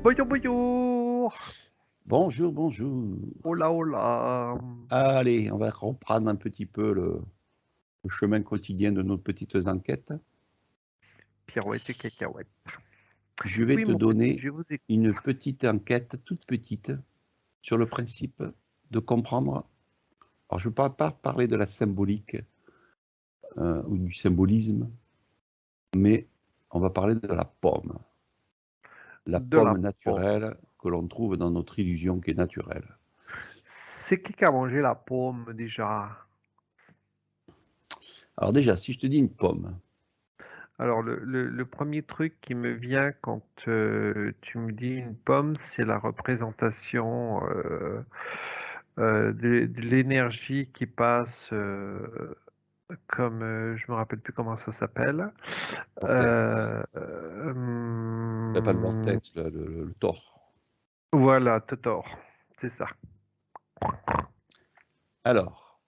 Bonjour, bonjour. Bonjour, bonjour. Hola, hola. Allez, on va reprendre un petit peu le chemin quotidien de nos petites enquêtes. Pirouette et cacahuète. Je vais Oui, te mon petit, donner je vous écoute. une petite enquête, toute petite, sur le principe de comprendre. Alors, je ne vais pas parler de la symbolique ou du symbolisme, mais on va parler de la pomme. La De la pomme pomme. naturelle que l'on trouve dans notre illusion qui est naturelle. C'est qui a mangé la pomme déjà? Alors déjà, si je te dis une pomme, Alors, le premier truc qui me vient quand tu me dis une pomme, c'est la représentation de l'énergie qui passe comme je me rappelle plus comment ça s'appelle. vortex, pas le Hum, vortex, le tort. voilà, Totor, c'est ça. Alors,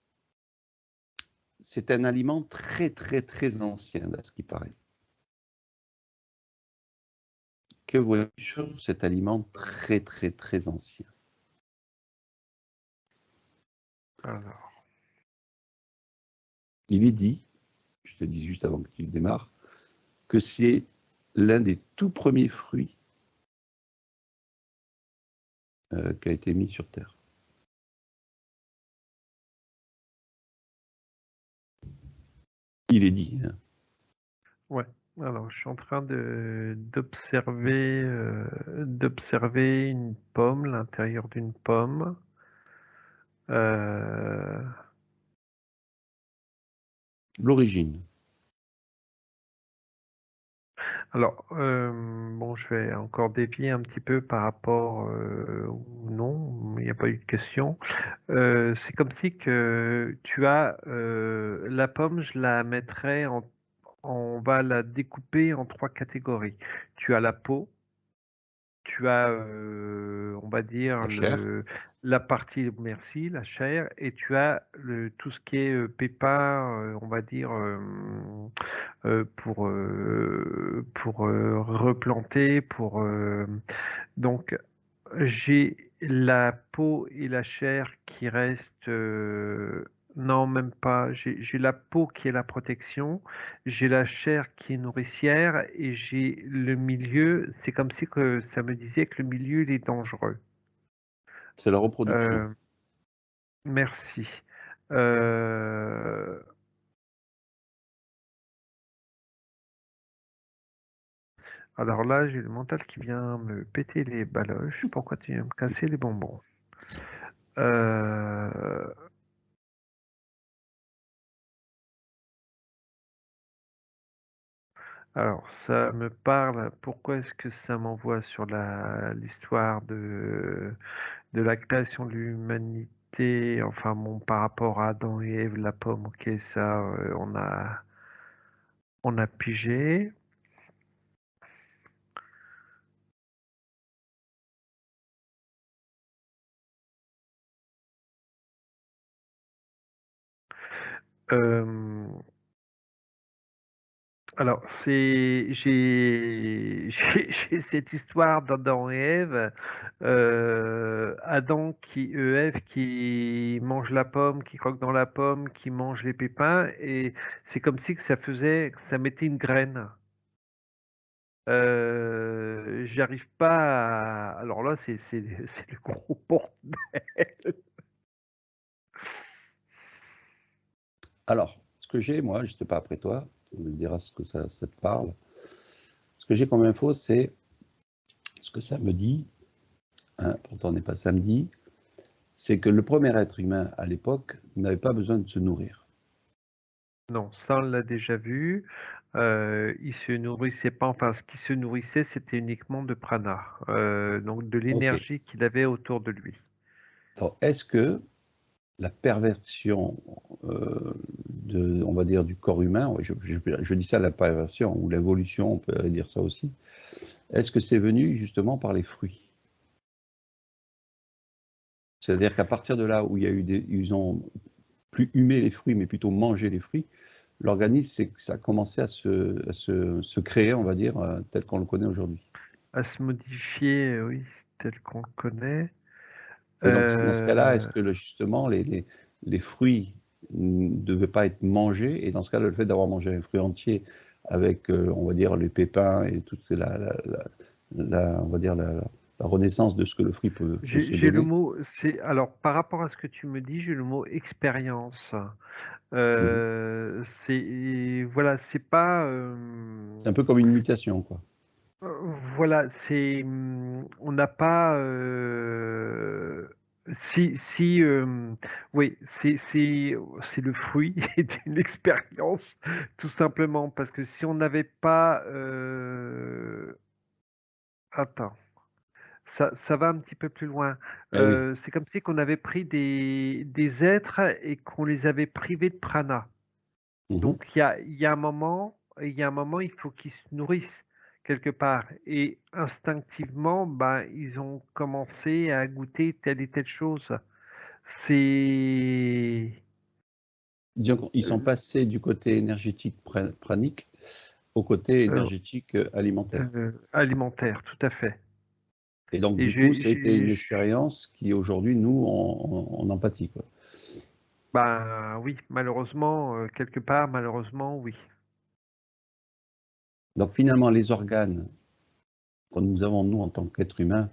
c'est un aliment très, très, très ancien, à ce qui paraît. Que vois-tu sur cet aliment très, très, très ancien? Alors, Il est dit, je te dis juste avant que tu démarres, que c'est l'un des tout premiers fruits qui a été mis sur Terre. Il est dit, hein. ouais. Alors, je suis en train d'observer une pomme, l'intérieur d'une pomme. Euh, L'origine. alors, bon, je vais encore dévier un petit peu par rapport ou non, il n'y a pas eu de question. C'est comme si que tu as la pomme, je la mettrais on va la découper en trois catégories. Tu as la peau. Tu as, on va dire La chair. la partie merci, la chair et tu as tout ce qui est, pépins, on va dire, pour, replanter, donc j'ai la peau et la chair qui restent, non même pas, j'ai la peau qui est la protection, j'ai la chair qui est nourricière et j'ai le milieu, c'est comme si que ça me disait que le milieu il est dangereux. C'est la reproduction. Heu, merci. Heu, alors là, j'ai le mental qui vient me péter les baloches. Pourquoi tu viens me casser les bonbons? Heu Alors, ça me parle. Pourquoi est-ce que ça m'envoie sur l'histoire de la création de l'humanité, enfin bon, par rapport à Adam et Ève, la pomme, ok, ça, on a pigé. Euh, alors, j'ai cette histoire d'Adam et Ève. Adam Ève qui mange la pomme, qui croque dans la pomme, qui mange les pépins, et c'est comme si que ça mettait une graine. J'arrive pas à alors là, c'est le gros bordel. Alors, ce que j'ai, moi, je ne sais pas après toi, tu me diras ce que ça te parle. Ce que j'ai comme info, c'est ce que ça me dit, hein, pourtant on n'est pas samedi, c'est que le premier être humain à l'époque n'avait pas besoin de se nourrir. Non, ça on l'a déjà vu. Il se nourrissait pas, enfin ce qui se nourrissait, c'était uniquement de prana, donc de Ok. l'énergie qu'il avait autour de lui. Alors, est-ce que la perversion on va dire, du corps humain, je dis ça la perversion ou l'évolution, on peut dire ça aussi, est-ce que c'est venu justement par les fruits? C'est-à-dire qu'à partir de là où il y a eu ils ont plus humé les fruits, mais plutôt mangé les fruits, l'organisme, ça a commencé à se créer, on va dire, tel qu'on le connaît aujourd'hui. à se modifier, oui, tel qu'on le connaît. Et donc, dans ce cas-là, est-ce Euh, que justement les fruits ne devaient pas être mangés? Et dans ce cas-là, le fait d'avoir mangé un fruit entier avec, on va dire, les pépins et toute on va dire la renaissance de ce que le fruit peut se j'ai le donner. mot, c'est alors par rapport à ce que tu me dis, j'ai le mot expérience. Mhm. C'est voilà, c'est pas C'est un peu comme une mutation, quoi. voilà, on n'a pas si oui, c'est le fruit d'une expérience, tout simplement, parce que si on n'avait pas attends. Ça va un petit peu plus loin. Eh oui. C'est comme si qu'on avait pris des êtres et qu'on les avait privés de prana. Mhm. Donc il y a un moment, il faut qu'ils se nourrissent quelque part et instinctivement, ben, ils ont commencé à goûter telle et telle chose. C'est, Disons qu'ils sont passés du côté énergétique pranique au côté heu énergétique alimentaire. alimentaire, tout à fait Et donc, et du coup, ça a été une expérience qui, aujourd'hui, nous, on en pâtit, quoi. ben, oui, malheureusement, quelque part, malheureusement, oui. Donc, finalement, les organes que nous avons, nous, en tant qu'êtres humains,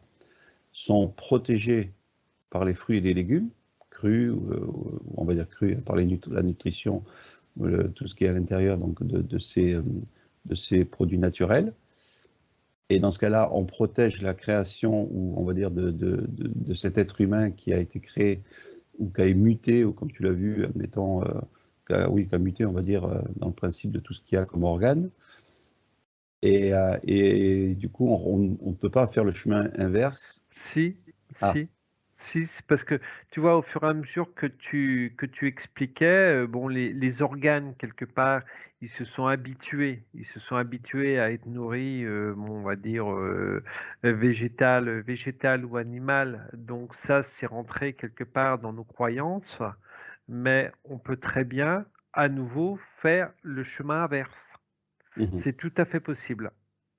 sont protégés par les fruits et les légumes, crus, ou on va dire crus, par la nutrition, tout ce qui est à l'intérieur donc de ces produits naturels. Et dans ce cas-là, on protège la création, ou on va dire de cet être humain qui a été créé, ou qui a muté, ou comme tu l'as vu, admettons, oui, qui a muté, on va dire, dans le principe de tout ce qu'il y a comme organe. Et du coup, on ne peut pas faire le chemin inverse. Si, Ah, si, si, c'est parce que tu vois, au fur et à mesure que tu expliquais, bon, les organes, quelque part, ils se sont habitués à être nourris, bon, on va dire, végétal ou animal. Donc ça, c'est rentré quelque part dans nos croyances, mais on peut très bien, à nouveau, faire le chemin inverse. mhm. C'est tout à fait possible.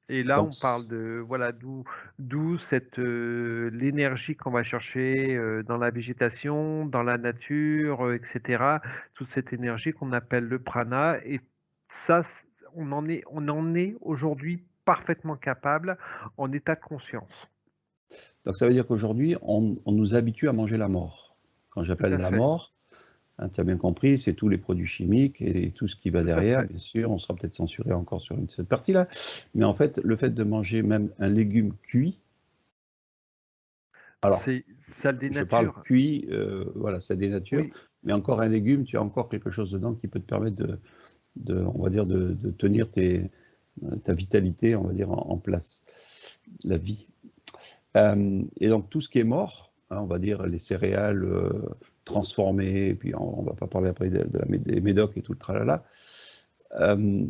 Et là, Donc, on parle de voilà, d'où cette l'énergie qu'on va chercher dans la végétation, dans la nature, etc. Toute cette énergie qu'on appelle le prana. Et ça, on en est aujourd'hui parfaitement capable en état de conscience. donc ça veut dire qu'aujourd'hui, on nous habitue à manger la mort. Quand Tout j'appelle à la fait, mort, hein, tu as bien compris, c'est tous les produits chimiques et tout ce qui va tout à derrière, fait. bien sûr. On sera peut-être censuré encore sur cette partie-là. Mais en fait, le fait de manger même un légume cuit, alors, C'est ça le je parle dénature. cuit, voilà, ça dénature, Oui, mais encore un légume, tu as encore quelque chose dedans qui peut te permettre on va dire, de tenir ta vitalité, on va dire, en place, la vie. Et donc, tout ce qui est mort, hein, on va dire les céréales transformées, et puis on ne va pas parler après des médocs et tout le tralala, euh,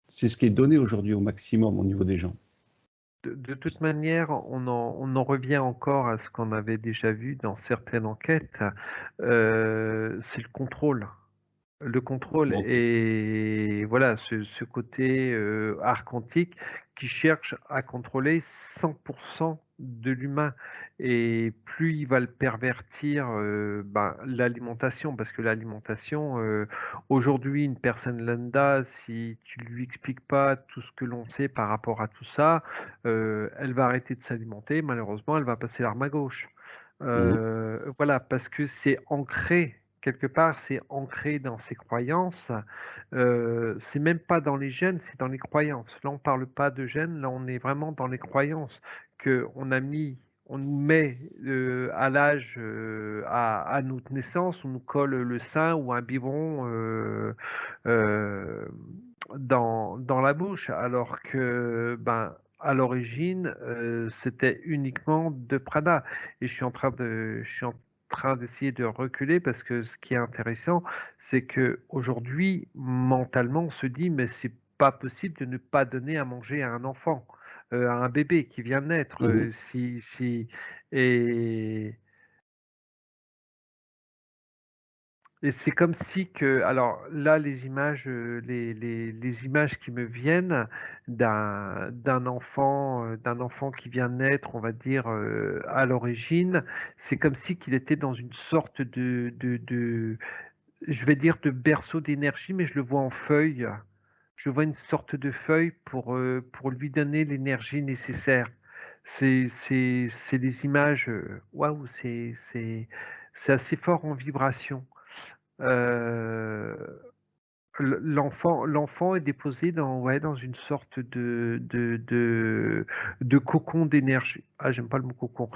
c'est ce qui est donné aujourd'hui au maximum au niveau des gens. de toute manière, on en revient encore à ce qu'on avait déjà vu dans certaines enquêtes, c'est le contrôle. Le contrôle Donc, et voilà, ce côté, archontique qui cherche à contrôler 100 de l'humain et plus il va le pervertir, ben, l'alimentation parce que l'alimentation, aujourd'hui, une personne lambda, si tu lui expliques pas tout ce que l'on sait par rapport à tout ça, elle va arrêter de s'alimenter. Malheureusement, elle va passer l'arme à gauche. mhm, Voilà, parce que c'est ancré quelque part, c'est ancré dans ses croyances. C'est même pas dans les gènes, c'est dans les croyances. Là, on parle pas de gènes, là, on est vraiment dans les croyances qu'on a mis, on nous met à l'âge, à notre naissance, on nous colle le sein ou un biberon euh, dans la bouche, alors que, ben, à l'origine, c'était uniquement de prana. Et je suis en train d'essayer de reculer parce que ce qui est intéressant, c'est que aujourd'hui, mentalement, on se dit, mais c'est pas possible de ne pas donner à manger à un enfant, à un bébé qui vient de naître. mhm. Et Et c'est comme si que, alors là, les images, les images qui me viennent d'un enfant qui vient naître, on va dire à l'origine, c'est comme si qu'il était dans une sorte je vais dire de berceau d'énergie, mais je le vois en feuille. Je vois une sorte de feuille pour lui donner l'énergie nécessaire. C'est des images, waouh, c'est assez fort en vibration. Heu, l'enfant est déposé dans, ouais, dans une sorte de cocon d'énergie. Ah, j'aime pas le mot cocon.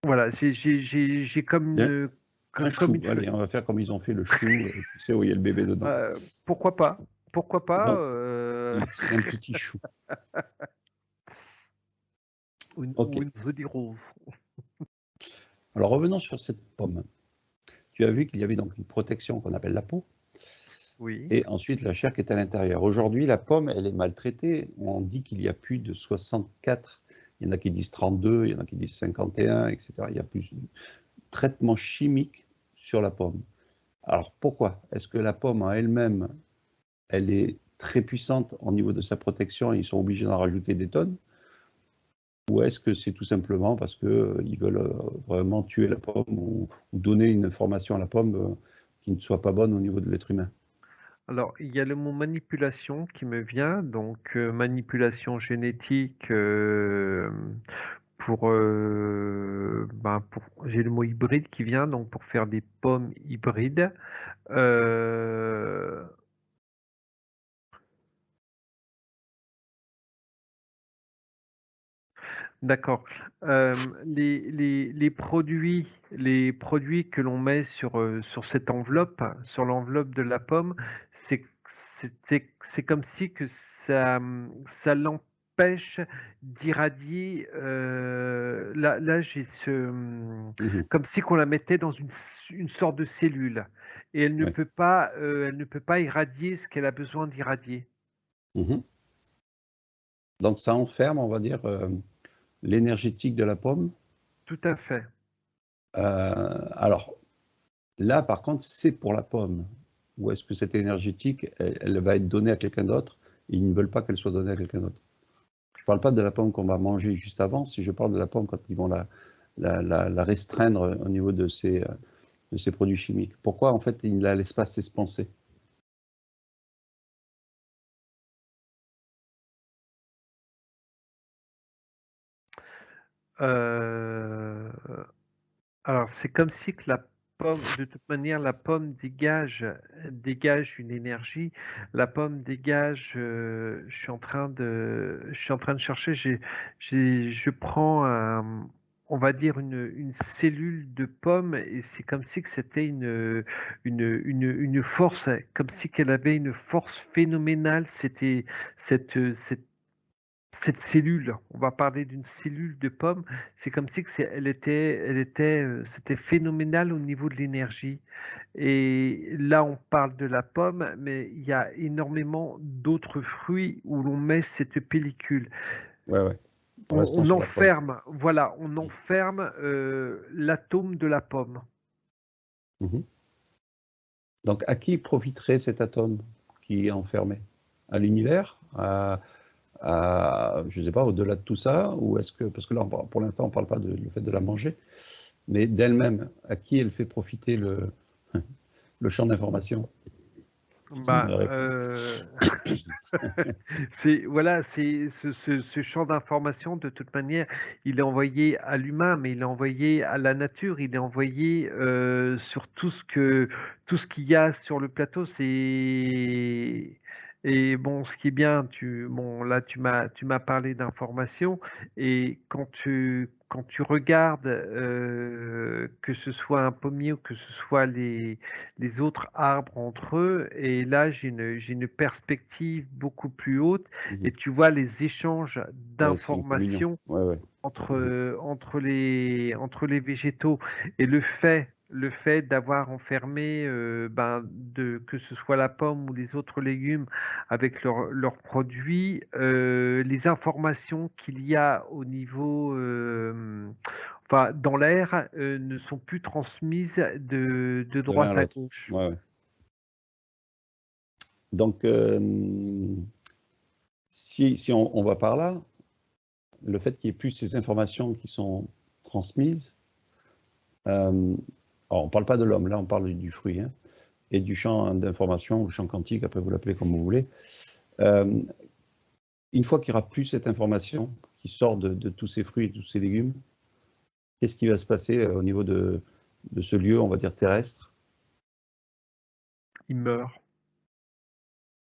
Voilà, j'ai comme Bien, une, un comme chou, une allez, feuille. on va faire comme ils ont fait le chou, tu sais, où il y a le bébé dedans. Pourquoi pas? Pourquoi pas, Donc, c'est un petit chou. Ok. ou une jolie rose. Alors revenons sur cette pomme. Tu as vu qu'il y avait donc une protection qu'on appelle la peau, Oui, et ensuite la chair qui est à l'intérieur. Aujourd'hui, la pomme, elle est maltraitée. On dit qu'il y a plus de 64, il y en a qui disent 32, il y en a qui disent 51, etc. Il y a plus de traitements chimiques sur la pomme. Alors pourquoi? Est-ce que la pomme en elle-même, elle est très puissante au niveau de sa protection et ils sont obligés d'en rajouter des tonnes? Ou est-ce que c'est tout simplement parce qu'ils veulent vraiment tuer la pomme ou donner une information à la pomme qui ne soit pas bonne au niveau de l'être humain? alors il y a le mot manipulation qui me vient, donc manipulation génétique, pour j'ai le mot hybride qui vient, donc pour faire des pommes hybrides. Heu D'accord. Les produits que l'on met sur cette enveloppe, sur l'enveloppe de la pomme, c'est c'est comme si que ça l'empêche d'irradier, là j'ai Mhm. comme si qu'on la mettait dans une sorte de cellule et Ouais. elle ne peut pas irradier ce qu'elle a besoin d'irradier. Mhm. Donc ça enferme, on va dire, l'énergétique de la pomme. Tout à fait. Alors là, par contre, c'est pour la pomme. Ou est-ce que cette énergétique, elle va être donnée à quelqu'un d'autre? Ils ne veulent pas qu'elle soit donnée à quelqu'un d'autre. Je ne parle pas de la pomme qu'on va manger juste avant, si je parle de la pomme quand ils vont la restreindre au niveau de ces produits chimiques. Pourquoi, en fait, ils ne la laissent pas s'espancer? Heu Alors, c'est comme si que la pomme, de toute manière, la pomme dégage une énergie. La pomme dégage, je suis en train de chercher, je prends on va dire une cellule de pomme et c'est comme si que c'était une force, comme si qu'elle avait une force phénoménale. C'était cette cellule, on va parler d'une cellule de pomme, c'est comme si que c'était phénoménal au niveau de l'énergie et là, on parle de la pomme, mais il y a énormément d'autres fruits où l'on met cette pellicule. Ouais, ouais. Restons On sur la pomme. enferme, voilà, on enferme, l'atome de la pomme. Mhm. Donc, à qui profiterait cet atome qui est enfermé? À l'univers? Je ne sais pas, au-delà de tout ça? Ou est-ce que, parce que là, pour l'instant, on ne parle pas du fait de la manger, mais d'elle-même, à qui elle fait profiter le champ d'information? Si tu me Bah, réponds. c'est voilà, c'est ce champ d'information de toute manière, il est envoyé à l'humain, mais il est envoyé à la nature, il est envoyé, sur tout ce qu'il y a sur le plateau. Et bon, ce qui est bien, là, tu m'as parlé d'informations et quand tu regardes, que ce soit un pommier ou que ce soit les autres arbres entre eux. Et là, j'ai une perspective beaucoup plus haute Mhm. et tu vois les échanges Ouais, c'est une communion. d'informations Ouais, ouais. Mhm. entre les végétaux et le fait d'avoir enfermé, que ce soit la pomme ou les autres légumes avec leurs produits, les informations qu'il y a enfin, dans l'air, ne sont plus transmises de De l'un droite à à l'autre. gauche. Ouais, ouais. Donc, si on va par là, le fait qu'il n'y ait plus ces informations qui sont transmises, alors on ne parle pas de l'homme, là on parle du fruit, hein, et du champ d'information, ou champ quantique, après vous l'appelez comme vous voulez. Une fois qu'il n'y aura plus cette information qui sort de tous ces fruits et tous ces légumes, qu'est-ce qui va se passer au niveau de ce lieu, on va dire terrestre? Il meurt.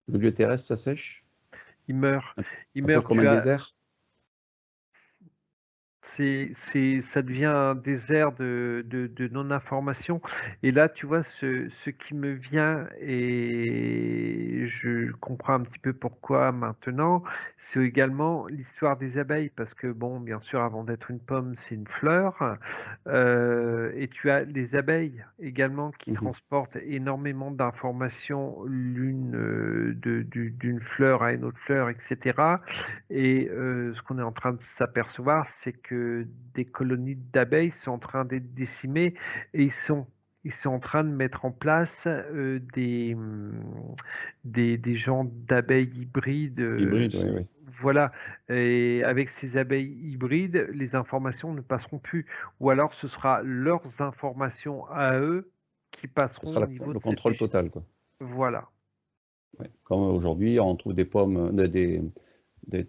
Le lieu terrestre, ça sèche? Il meurt. Il Un peu meurt. comme un désert? Ça devient un désert de non-information. Et là, tu vois, ce qui me vient, et je comprends un petit peu pourquoi maintenant, c'est également l'histoire des abeilles. Parce que, bon, bien sûr, avant d'être une pomme, c'est une fleur. Et tu as les abeilles également qui transportent énormément d'informations l'une d'une fleur à une autre fleur, etc. Et ce qu'on est en train de s'apercevoir, c'est que des colonies d'abeilles sont en train d'être décimées et ils sont en train de mettre en place des genres d'abeilles hybrides. Hybride, oui, oui. Voilà. Et avec ces abeilles hybrides, les informations ne passeront plus. Ou alors ce sera leurs informations à eux qui Ce passeront sera au niveau le de cette contrôle total, quoi. Voilà. Ouais. Comme aujourd'hui, on trouve des pommes,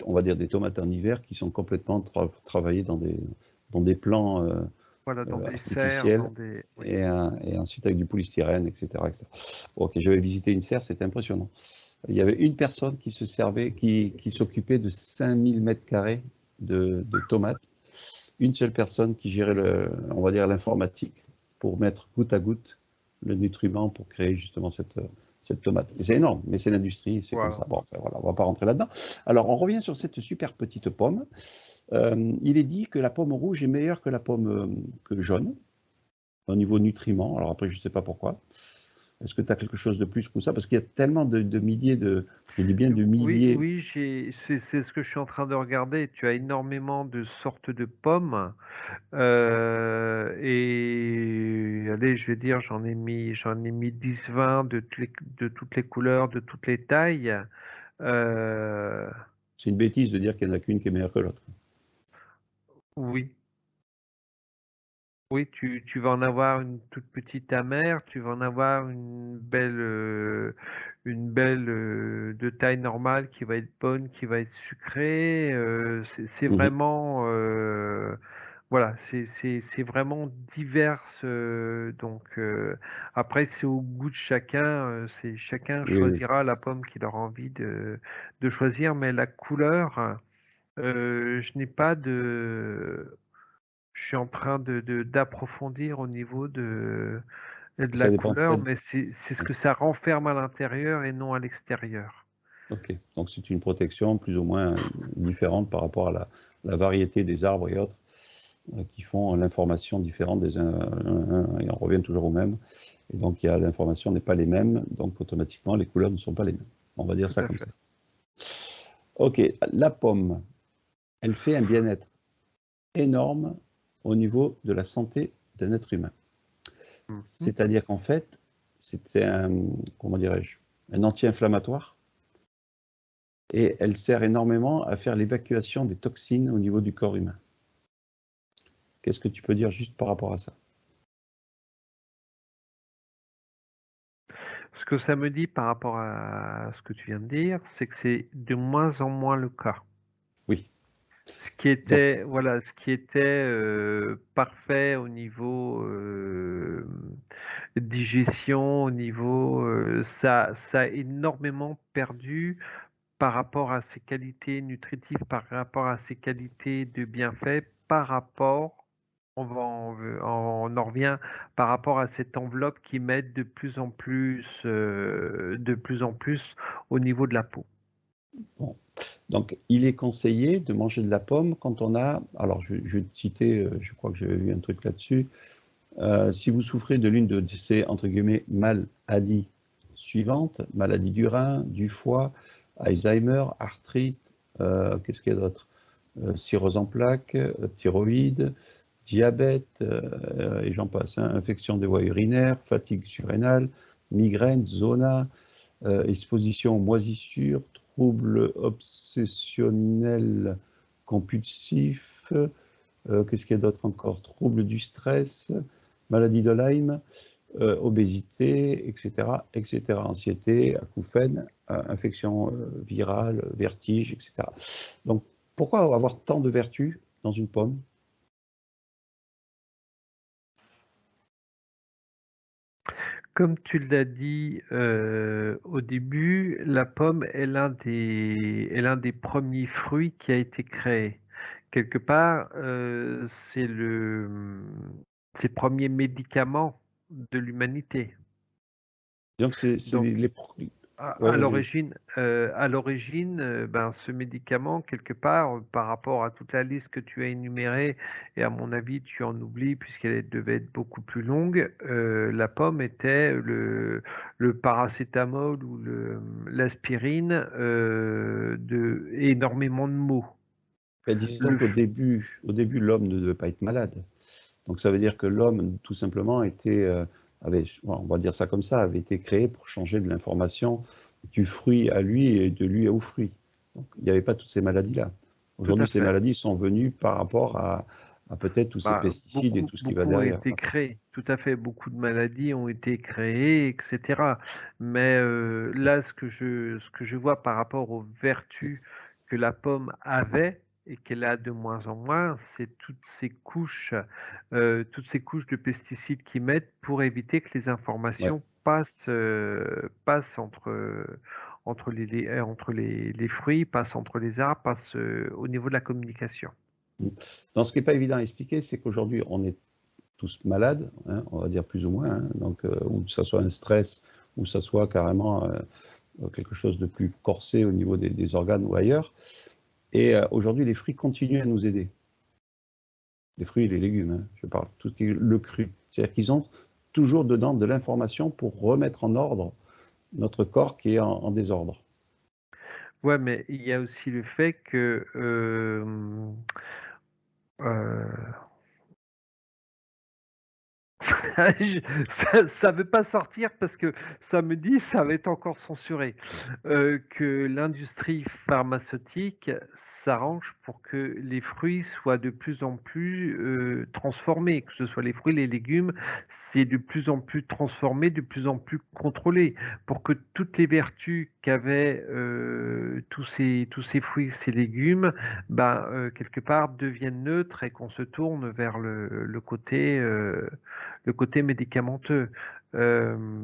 on va dire des tomates en hiver qui sont complètement travaillées dans des plants Voilà, dans des serres, artificiels dans des. Oui. et ensuite avec du polystyrène, etc., etc. Ok, j'avais visité une serre, c'était impressionnant. Il y avait une personne qui se servait, qui s'occupait de 5000 mètres carrés de tomates. Une seule personne qui gérait on va dire l'informatique pour mettre goutte à goutte le nutriment pour créer justement cette tomate. C'est énorme, mais c'est l'industrie, c'est Voilà. comme ça. Bon, enfin, voilà, on ne va pas rentrer là-dedans. Alors, on revient sur cette super petite pomme. Il est dit que la pomme rouge est meilleure que la pomme jaune au niveau nutriments. Alors après, je ne sais pas pourquoi. Est-ce que tu as quelque chose de plus que ça? Parce qu'il y a tellement de milliers je dis bien de Oui, milliers. oui, c'est ce que je suis en train de regarder. Tu as énormément de sortes de pommes. Et allez, je vais dire, j'en ai mis 10, 20 de toutes les couleurs, de toutes les tailles. Euh, C'est une bêtise de dire qu'il n'y en a qu'une qui est meilleure que l'autre. oui. Oui, tu vas en avoir une toute petite amère, tu vas en avoir une belle de taille normale qui va être bonne, qui va être sucrée. C'est vraiment, voilà, c'est vraiment divers. Donc après, c'est au goût de chacun. Chacun Oui, oui. choisira la pomme qu'il aura envie de choisir, mais la couleur, je n'ai pas de. Je suis en train d'approfondir au niveau de la Ça dépend couleur, peut-être. mais c'est ce que ça renferme à l'intérieur et non à l'extérieur. Ok, donc c'est une protection plus ou moins différente par rapport à la variété des arbres et autres qui font l'information différente des uns, et on revient toujours au même. Et donc l'information n'est pas les mêmes, donc automatiquement les couleurs ne sont pas les mêmes. On va dire Tout ça à comme fait. ça. Ok, la pomme, elle fait un bien-être énorme au niveau de la santé d'un être humain. Mhm. C'est-à-dire qu'en fait, c'est comment dirais-je, un anti-inflammatoire. Et elle sert énormément à faire l'évacuation des toxines au niveau du corps humain. Qu'est-ce que tu peux dire juste par rapport à ça? Ce que ça me dit par rapport à ce que tu viens de dire, c'est que c'est de moins en moins le cas. Oui. Ce qui Donc, était, voilà, ce qui était parfait au niveau digestion, au niveau, ça a énormément perdu par rapport à ses qualités nutritives, par rapport à ses qualités de bienfaits, par rapport, on en revient, par rapport à cette enveloppe qui met de plus en plus au niveau de la peau. bon. Donc, il est conseillé de manger de la pomme quand on a, alors je vais te citer, je crois que j'avais vu un truc là-dessus, si vous souffrez de l'une de ces, entre guillemets, maladies suivantes, maladie du rein, du foie, Alzheimer, arthrite, qu'est-ce qu'il y a d'autre? Cirrhose en plaques, thyroïde, diabète, et j'en passe, hein, infection des voies urinaires, fatigue surrénale, migraine, zona, exposition aux moisissures, troubles obsessionnels compulsifs, qu'est-ce qu'il y a d'autre encore? Troubles du stress, maladie de Lyme, obésité, etc., etc., anxiété, acouphènes, infection virale, vertige, etc. Donc, pourquoi avoir tant de vertus dans une pomme? Comme tu l'as dit au début, la pomme est l'un des premiers fruits qui a été créé. Quelque part, c'est le premier médicament de l'humanité. Donc, c'est Donc, les... Ouais, À vas-y. l'origine, ben, ce médicament, quelque part, par rapport à toute la liste que tu as énumérée, et à mon avis, tu en oublies puisqu'elle devait être beaucoup plus longue, la pomme était le paracétamol ou l'aspirine de énormément de maux. Ben, disons Le, qu'au f- début, l'homme ne devait pas être malade. Donc ça veut dire que l'homme, tout simplement, on va dire ça comme ça, avait été créé pour changer de l'information du fruit à lui et de lui au fruit. Donc il n'y avait pas toutes ces maladies-là. Tout Aujourd'hui, à ces fait. maladies sont venues par rapport à peut-être tous ces Bah, pesticides et tout ce qui va beaucoup ont derrière. été créés, tout à fait. Beaucoup de maladies ont été créées, etc. Mais là, ce que je vois par rapport aux vertus que la pomme avait et qu'elle a de moins en moins, c'est toutes ces couches de pesticides qu'ils mettent pour éviter que les Ouais. informations passent entre les fruits, passent entre les arbres, passent au niveau de la communication. Donc ce qui n'est pas évident à expliquer, c'est qu'aujourd'hui, on est tous malades, hein, on va dire plus ou moins, hein, donc, ou que ça soit un stress, ou que ça soit carrément quelque chose de plus corsé au niveau des organes ou ailleurs. Et aujourd'hui, les fruits continuent à nous aider. Les fruits et les légumes, hein, je parle, tout ce qui est le cru. C'est-à-dire qu'ils ont toujours dedans de l'information pour remettre en ordre notre corps qui est en désordre. Ouais, mais il y a aussi le fait que, je ça veut pas sortir parce que ça me dit: «Ça va être encore censuré», que l'industrie pharmaceutique s'arrange pour que les fruits soient de plus en plus, transformés, que ce soit les fruits, les légumes, c'est de plus en plus transformé, de plus en plus contrôlé, pour que toutes les vertus qu'avaient, tous ces fruits, ces légumes, ben, quelque part deviennent neutres et qu'on se tourne vers le côté médicamenteux. Donc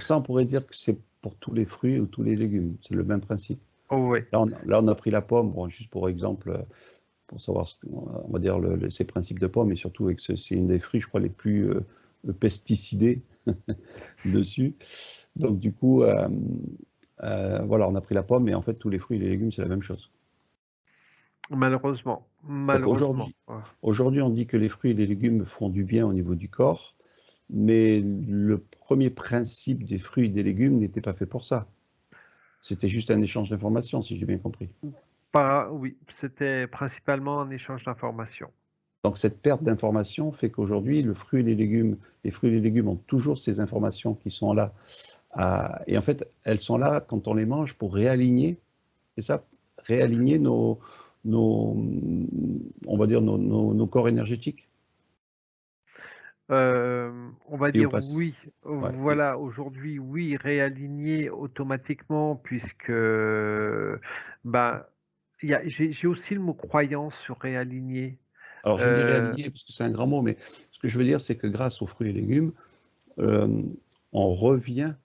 ça, on pourrait dire que c'est pour tous les fruits ou tous les légumes. C'est le même principe. Oh ouais, Là, on a pris la pomme, bon, juste pour exemple, pour savoir, on va dire, ces principes de pomme, et surtout que c'est une des fruits, je crois, les plus pesticidés dessus. Donc du coup, voilà, on a pris la pomme, mais en fait, tous les fruits et les légumes, c'est la même chose. malheureusement, Donc malheureusement. aujourd'hui, on dit que les fruits et les légumes font du bien au niveau du corps, mais le premier principe des fruits et des légumes n'était pas fait pour ça. C'était juste un échange d'informations, si j'ai bien compris. Pas, oui, c'était principalement un échange d'informations. Donc cette perte d'informations fait qu'aujourd'hui, les fruits et les légumes ont toujours ces informations qui sont là. Et en fait, elles sont là quand on les mange pour réaligner, c'est ça, réaligner nos, on va dire nos corps énergétiques. On va Et au dire pass, oui, ouais. voilà, aujourd'hui, oui, réaligner automatiquement puisque, ben, j'ai aussi le mot croyance sur réaligner. Alors je dis Euh, réaligner parce que c'est un grand mot, mais ce que je veux dire, c'est que grâce aux fruits et légumes, euh, on revient,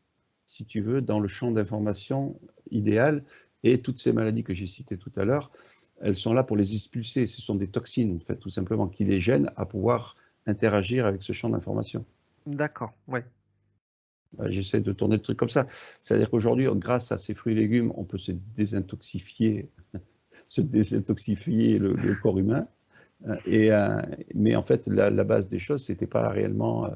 si tu veux, dans le champ d'information idéal, et toutes ces maladies que j'ai citées tout à l'heure, elles sont là pour les expulser. Ce sont des toxines, en fait, tout simplement, qui les gênent à pouvoir interagir avec ce champ d'information. d'accord, ouais. J'essaie de tourner le truc comme ça. C'est-à-dire qu'aujourd'hui, grâce à ces fruits et légumes, on peut se désintoxifier le corps humain. Et, mais en fait, la base des choses, c'était pas réellement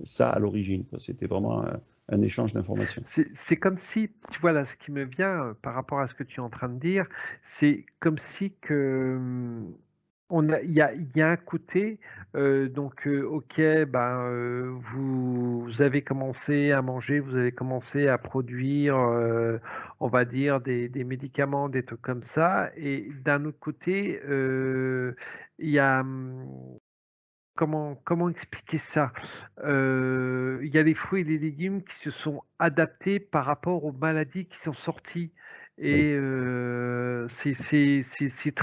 ça à l'origine. C'était vraiment un échange d'informations. C'est comme si, tu vois là, ce qui me vient par rapport à ce que tu es en train de dire, c'est comme si que Il y a un côté, donc, OK, ben, vous avez commencé à manger, vous avez commencé à produire, on va dire des médicaments, des trucs comme ça et d'un autre côté, il y a, comment expliquer ça? Il y a les fruits et les légumes qui se sont adaptés par rapport aux maladies qui sont sorties Oui. et c'est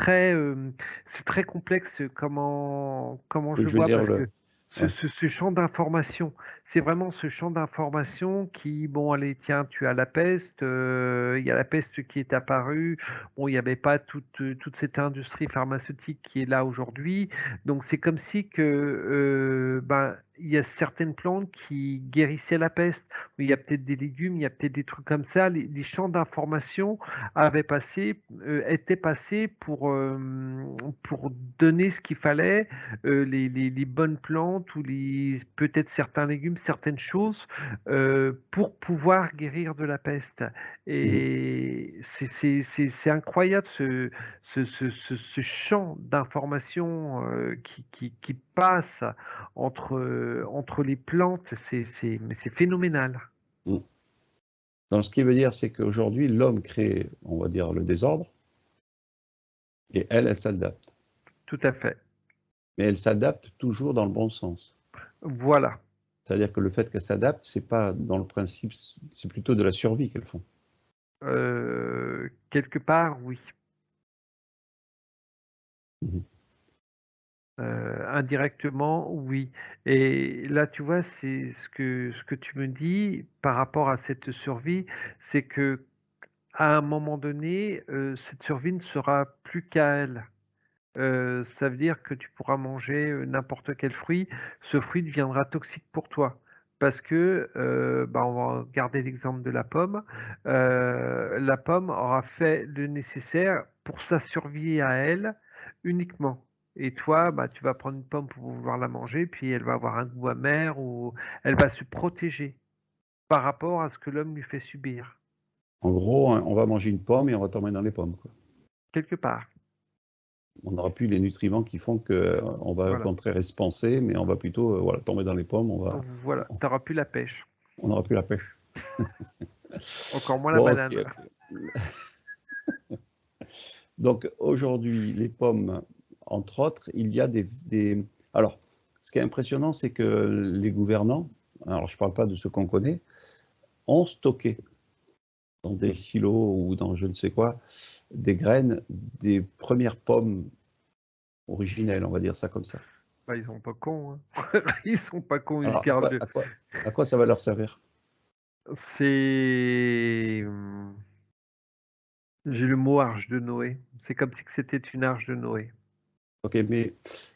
très complexe comment Oui, je je veux vois dire parce le. que Ouais. ce champ d'information, c'est vraiment ce champ d'information qui bon allez tiens, tu as la peste, il y a la peste qui est apparue. Bon, il y avait pas toute cette industrie pharmaceutique qui est là aujourd'hui. Donc c'est comme si que, ben, il y a certaines plantes qui guérissaient la peste. Il y a peut-être des légumes, il y a peut-être des trucs comme ça. Les champs d'information étaient passés pour donner ce qu'il fallait, les bonnes plantes ou peut-être certains légumes, certaines choses, pour pouvoir guérir de la peste. Mhm. Et c'est incroyable ce champ d'information qui passe entre les plantes, mais c'est phénoménal. Mhm. Donc, ce qui veut dire, c'est qu'aujourd'hui, l'homme crée, on va dire, le désordre, et elle s'adapte. Tout à fait. Mais elle s'adapte toujours dans le bon sens. Voilà. C'est-à-dire que le fait qu'elle s'adapte, c'est pas dans le principe, c'est plutôt de la survie qu'elles font. Quelque part, oui. Mhm. Indirectement, oui. Et là, tu vois, c'est ce que tu me dis par rapport à cette survie, c'est que à un moment donné, cette survie ne sera plus qu'à elle. Ça veut dire que tu pourras manger, n'importe quel fruit, ce fruit deviendra toxique pour toi. Parce que, bah, on va garder l'exemple de la pomme aura fait le nécessaire pour sa survie à elle uniquement et toi, bah, tu vas prendre une pomme pour vouloir la manger, puis elle va avoir un goût amer ou elle va se protéger par rapport à ce que l'homme lui fait subir, En gros, hein, on va manger une pomme et on va tomber dans les pommes, quoi. quelque part. On n'aura plus les nutriments qui font qu'on va au Voilà. contraire espancer, mais on va plutôt voilà, tomber dans les pommes, Voilà, tu auras plus la pêche, on n'aura plus la pêche. encore moins la Bon, ok, banane. ok. Donc aujourd'hui, les pommes, entre autres, il y a Alors, ce qui est impressionnant, c'est que les gouvernants, alors je ne parle pas de ceux qu'on connaît, ont stocké dans des silos ou dans je ne sais quoi, des graines des premières pommes originelles, on va dire ça comme ça. Bah, ils sont pas cons, hein. Ils sont pas cons, ils se Alors, gardent à quoi ça va leur servir? c'est, j'ai le mot arche de Noé. C'est comme si que c'était une arche de Noé. Ok, mais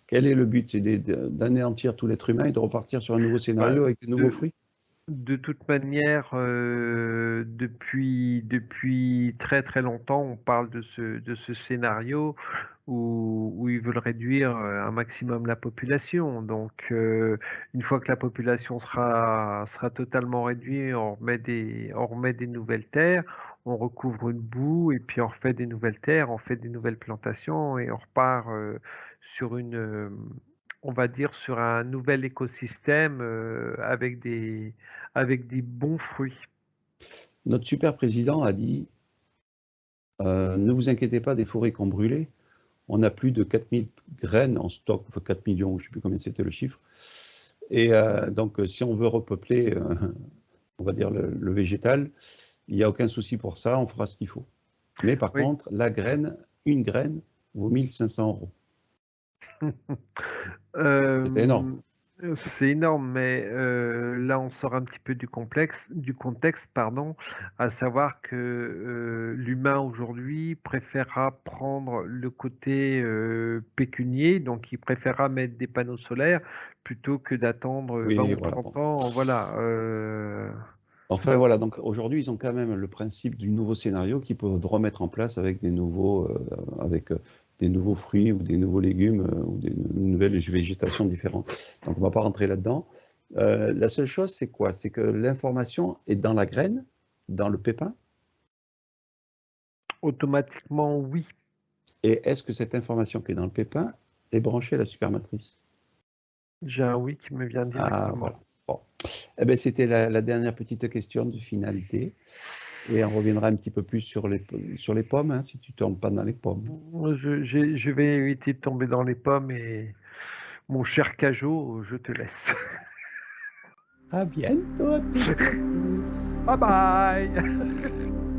quel est le but? C'est d'anéantir tout l'être humain et de repartir sur un nouveau Bah, scénario avec de nouveaux de fruits? de toute manière, depuis très, très longtemps, on parle de ce scénario où ils veulent réduire, un maximum la population. Donc, une fois que la population sera totalement réduite, on remet des nouvelles terres, on recouvre une boue et puis on refait des nouvelles terres, on fait des nouvelles plantations et on repart, sur on va dire sur un nouvel écosystème, avec des bons fruits. Notre super président a dit ne vous inquiétez pas des forêts qu'on brûlait. On a plus de 4000 graines en stock, enfin 4 millions, je ne sais plus combien c'était le chiffre. Et donc, si on veut repeupler, on va dire, le végétal, il n'y a aucun souci pour ça, on fera ce qu'il faut. Mais par Oui. contre, une graine vaut 1500 €. C'était énorme. Hem, c'est énorme, mais là, on sort un petit peu du contexte, pardon, à savoir que, l'humain aujourd'hui préférera prendre le côté, pécunier, donc il préférera mettre des panneaux solaires plutôt que d'attendre, 20 Oui, ou voilà. 30 Bon. ans, voilà, Enfin voilà, donc aujourd'hui, ils ont quand même le principe du nouveau scénario qu'ils peuvent remettre en place avec des nouveaux fruits ou des nouveaux légumes ou des nouvelles végétations différentes. Donc on ne va pas rentrer là-dedans. La seule chose, c'est quoi? C'est que l'information est dans la graine, dans le pépin. automatiquement oui. Et est-ce que cette information qui est dans le pépin est branchée la supermatrice? J'ai un oui qui me vient Ah, directement. voilà. Bon. Eh ben, c'était la dernière petite question de finalité. Et on reviendra un petit peu plus sur les pommes, hein, si tu ne tombes pas dans les pommes. Je vais éviter de tomber dans les pommes et mon cher Cajot, je te laisse. À bientôt à toutes et à tous. Bye bye